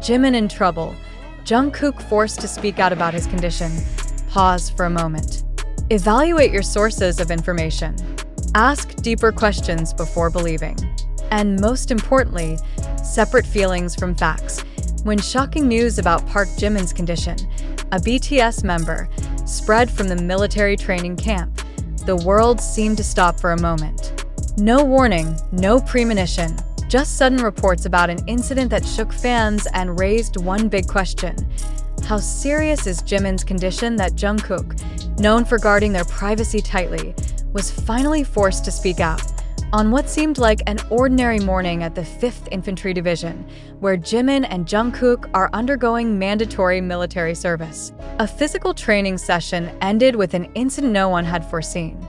Jimin in trouble. Jungkook forced to speak out about his condition. Pause for a moment. Evaluate your sources of information. Ask deeper questions before believing. And most importantly, separate feelings from facts. When shocking news about Park Jimin's condition, a BTS member, spread from the military training camp, the world seemed to stop for a moment. No warning, no premonition, just sudden reports about an incident that shook fans and raised one big question. How serious is Jimin's condition that Jungkook, known for guarding their privacy tightly, was finally forced to speak out on what seemed like an ordinary morning at the 5th Infantry Division, where Jimin and Jungkook are undergoing mandatory military service. A physical training session ended with an incident no one had foreseen.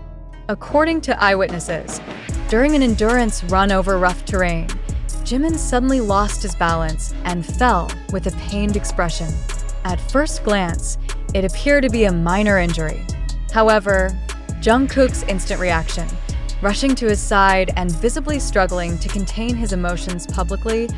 According to eyewitnesses, during an endurance run over rough terrain, Jimin suddenly lost his balance and fell with a pained expression. At first glance, it appeared to be a minor injury. However, Jungkook's instant reaction, rushing to his side and visibly struggling to contain his emotions publicly,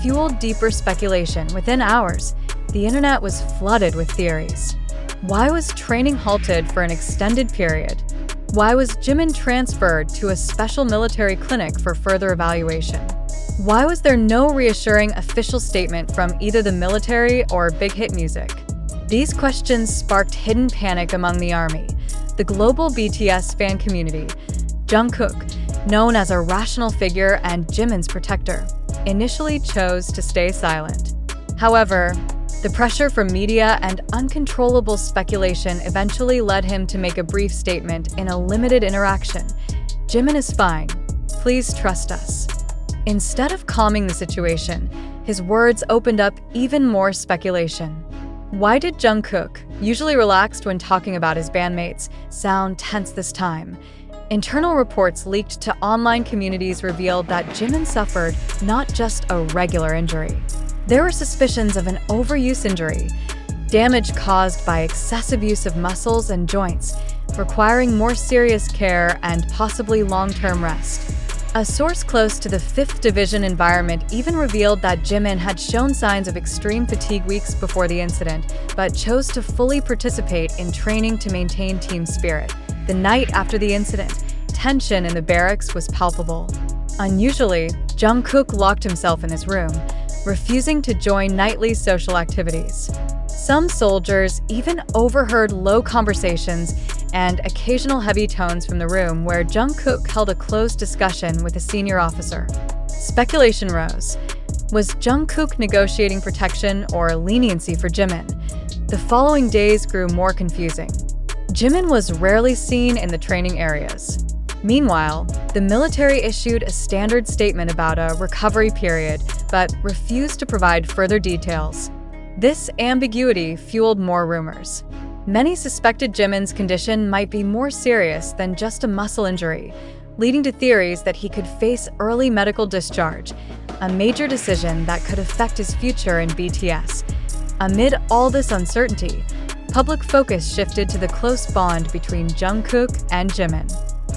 fueled deeper speculation. Within hours, the internet was flooded with theories. Why was training halted for an extended period? Why was Jimin transferred to a special military clinic for further evaluation? Why was there no reassuring official statement from either the military or Big Hit Music? These questions sparked hidden panic among the army, the global BTS fan community. Jungkook, known as a rational figure and Jimin's protector, initially chose to stay silent. However, the pressure from media and uncontrollable speculation eventually led him to make a brief statement in a limited interaction. "Jimin is fine. Please trust us." Instead of calming the situation, his words opened up even more speculation. Why did Jungkook, usually relaxed when talking about his bandmates, sound tense this time? Internal reports leaked to online communities revealed that Jimin suffered not just a regular injury. There were suspicions of an overuse injury, damage caused by excessive use of muscles and joints, requiring more serious care and possibly long-term rest. A source close to the 5th Division environment even revealed that Jimin had shown signs of extreme fatigue weeks before the incident, but chose to fully participate in training to maintain team spirit. The night after the incident, tension in the barracks was palpable. Unusually, Jungkook locked himself in his room, refusing to join nightly social activities. Some soldiers even overheard low conversations and occasional heavy tones from the room where Jungkook held a close discussion with a senior officer. Speculation rose. Was Jungkook negotiating protection or leniency for Jimin? The following days grew more confusing. Jimin was rarely seen in the training areas. Meanwhile, the military issued a standard statement about a recovery period, but refused to provide further details. This ambiguity fueled more rumors. Many suspected Jimin's condition might be more serious than just a muscle injury, leading to theories that he could face early medical discharge, a major decision that could affect his future in BTS. Amid all this uncertainty, public focus shifted to the close bond between Jungkook and Jimin.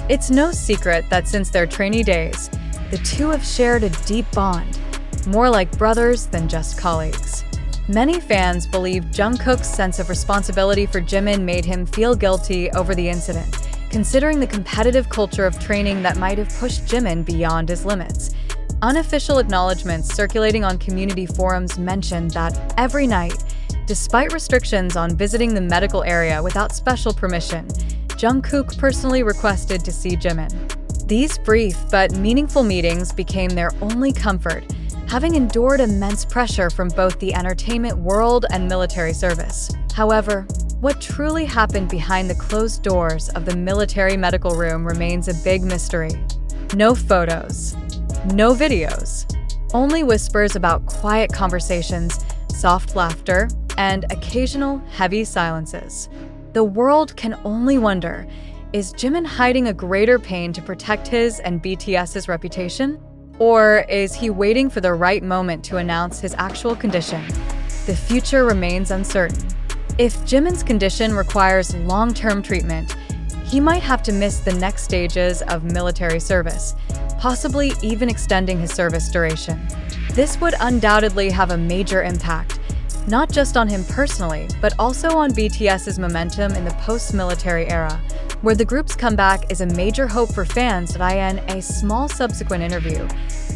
It's no secret that since their trainee days, the two have shared a deep bond, more like brothers than just colleagues. Many fans believe Jungkook's sense of responsibility for Jimin made him feel guilty over the incident, considering the competitive culture of training that might have pushed Jimin beyond his limits. Unofficial acknowledgments circulating on community forums mentioned that every night, despite restrictions on visiting the medical area without special permission, Jungkook personally requested to see Jimin. These brief but meaningful meetings became their only comfort, having endured immense pressure from both the entertainment world and military service. However, what truly happened behind the closed doors of the military medical room remains a big mystery. No photos, no videos, only whispers about quiet conversations, soft laughter, and occasional heavy silences. The world can only wonder, is Jimin hiding a greater pain to protect his and BTS's reputation? Or is he waiting for the right moment to announce his actual condition? The future remains uncertain. If Jimin's condition requires long-term treatment, he might have to miss the next stages of military service, possibly even extending his service duration. This would undoubtedly have a major impact, not just on him personally, but also on BTS's momentum in the post-military era, where the group's comeback is a major hope for fans. In a small subsequent interview,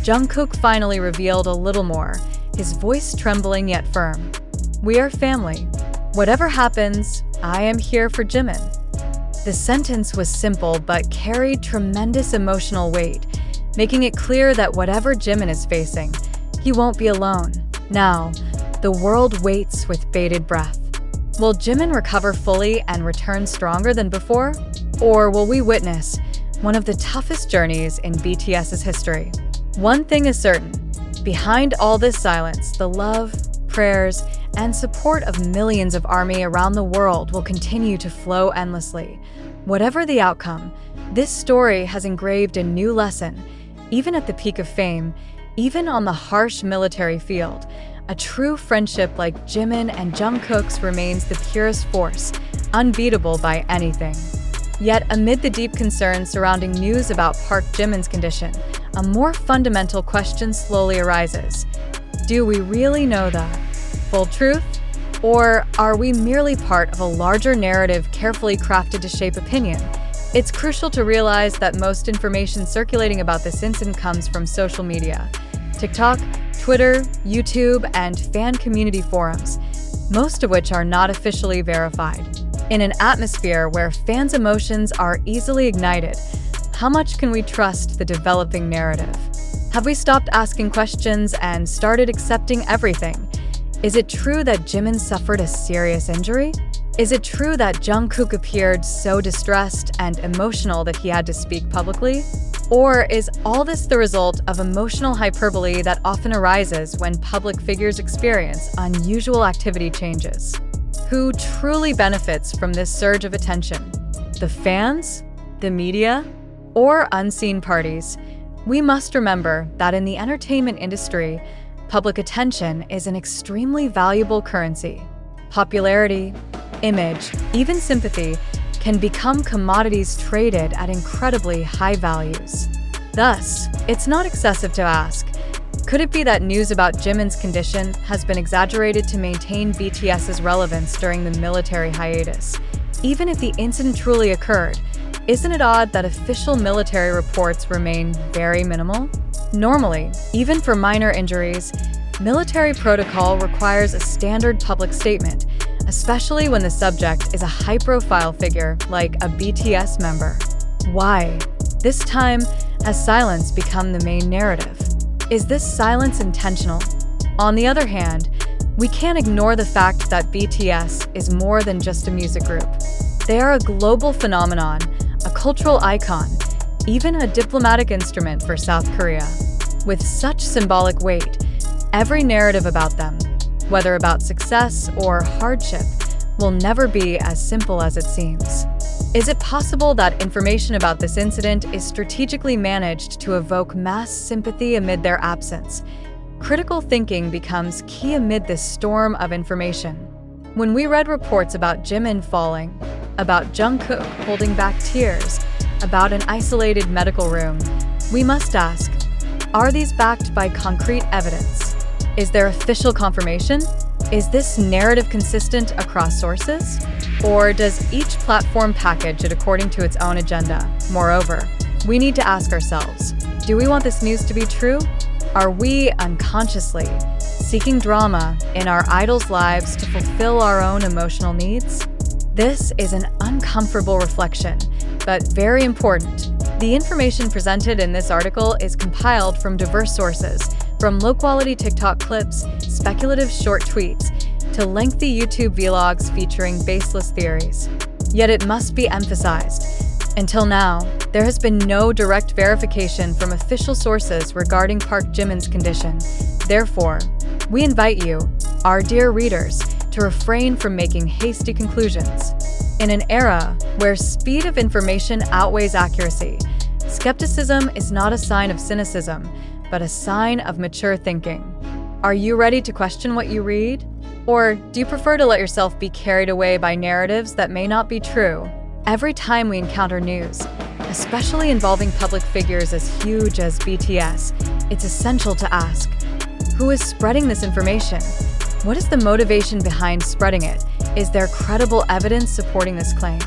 Jungkook finally revealed a little more, his voice trembling yet firm. "We are family. Whatever happens, I am here for Jimin." The sentence was simple but carried tremendous emotional weight, making it clear that whatever Jimin is facing, he won't be alone. Now, the world waits with bated breath. Will Jimin recover fully and return stronger than before? Or will we witness one of the toughest journeys in BTS's history? One thing is certain, behind all this silence, the love, prayers, and support of millions of ARMY around the world will continue to flow endlessly. Whatever the outcome, this story has engraved a new lesson. Even at the peak of fame, even on the harsh military field, a true friendship like Jimin and Jungkook's remains the purest force, unbeatable by anything. Yet, amid the deep concerns surrounding news about Park Jimin's condition, a more fundamental question slowly arises. Do we really know the full truth? Or are we merely part of a larger narrative carefully crafted to shape opinion? It's crucial to realize that most information circulating about this incident comes from social media, TikTok, Twitter, YouTube, and fan community forums, most of which are not officially verified. In an atmosphere where fans' emotions are easily ignited, how much can we trust the developing narrative? Have we stopped asking questions and started accepting everything? Is it true that Jimin suffered a serious injury? Is it true that Jungkook appeared so distressed and emotional that he had to speak publicly? Or is all this the result of emotional hyperbole that often arises when public figures experience unusual activity changes? Who truly benefits from this surge of attention? The fans? The media? Or unseen parties? We must remember that in the entertainment industry, public attention is an extremely valuable currency. Popularity, image, even sympathy can become commodities traded at incredibly high values. Thus, it's not excessive to ask, could it be that news about Jimin's condition has been exaggerated to maintain BTS's relevance during the military hiatus? Even if the incident truly occurred, isn't it odd that official military reports remain very minimal? Normally, even for minor injuries, military protocol requires a standard public statement, especially when the subject is a high-profile figure like a BTS member. Why? This time, has silence become the main narrative? Is this silence intentional? On the other hand, we can't ignore the fact that BTS is more than just a music group. They are a global phenomenon, a cultural icon, even a diplomatic instrument for South Korea. With such symbolic weight, every narrative about them, whether about success or hardship, will never be as simple as it seems. Is it possible that information about this incident is strategically managed to evoke mass sympathy amid their absence? Critical thinking becomes key amid this storm of information. When we read reports about Jimin falling, about Jungkook holding back tears, about an isolated medical room, we must ask, are these backed by concrete evidence? Is there official confirmation? Is this narrative consistent across sources? Or does each platform package it according to its own agenda? Moreover, we need to ask ourselves, do we want this news to be true? Are we unconsciously seeking drama in our idols' lives to fulfill our own emotional needs? This is an uncomfortable reflection, but very important. The information presented in this article is compiled from diverse sources, from low-quality TikTok clips, speculative short tweets, to lengthy YouTube vlogs featuring baseless theories. Yet it must be emphasized, until now, there has been no direct verification from official sources regarding Park Jimin's condition. Therefore, we invite you, our dear readers, to refrain from making hasty conclusions. In an era where speed of information outweighs accuracy, skepticism is not a sign of cynicism, but a sign of mature thinking. Are you ready to question what you read? Or do you prefer to let yourself be carried away by narratives that may not be true? Every time we encounter news, especially involving public figures as huge as BTS, it's essential to ask, Who is spreading this information? What is the motivation behind spreading it? Is there credible evidence supporting this claim?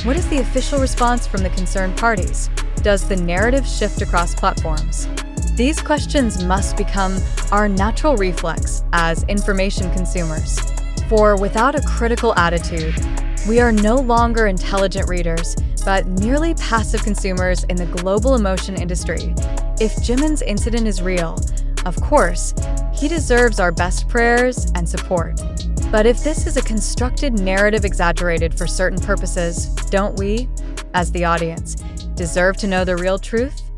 What is the official response from the concerned parties? Does the narrative shift across platforms? These questions must become our natural reflex as information consumers. For without a critical attitude, we are no longer intelligent readers, but merely passive consumers in the global emotion industry. If Jimin's incident is real, of course, he deserves our best prayers and support. But if this is a constructed narrative exaggerated for certain purposes, don't we, as the audience, deserve to know the real truth?